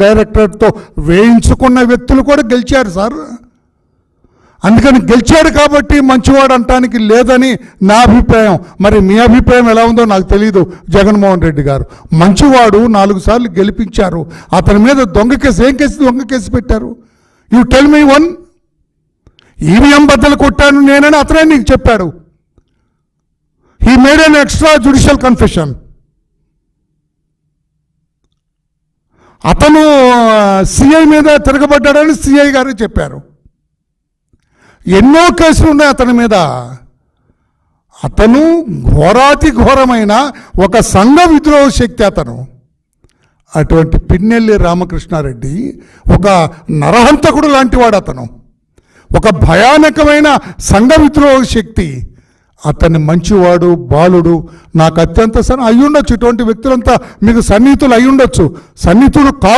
డైరెక్టరేట్తో వేయించుకున్న వ్యక్తులు కూడా గెలిచారు సార్. అందుకని గెలిచాడు కాబట్టి మంచివాడు అంటానికి లేదని నా అభిప్రాయం. మరి మీ అభిప్రాయం ఎలా ఉందో నాకు తెలియదు. జగన్మోహన్ రెడ్డి గారు మంచివాడు, 4 సార్లు గెలిపించారు. అతని మీద దొంగ కేసు పెట్టారు. You tell me one. EVM బద్దలు కొట్టాను నేనని అతనే నీకు చెప్పాడు. He made an extra judicial confession. అతను సిఐ మీద తిరగబడ్డాడని సిఐ గారు చెప్పారు. ఎన్నో కేసులు ఉన్నాయి అతని మీద. అతను ఘోరాతి ఘోరమైన ఒక సంఘ విద్రోహ శక్తి అతను. అటువంటి పిన్నెల్లి రామకృష్ణారెడ్డి ఒక నరహంతకుడు లాంటి వాడు. అతను ఒక భయానకమైన సంఘ విద్రోహ శక్తి. అతన్ని మంచివాడు, బాలుడు, నాకు అత్యంత అయ్యుండొచ్చు. ఇటువంటి వ్యక్తులంతా మీకు సన్నిహితులు అయ్యుండొచ్చు. సన్నిహితులు కాదు.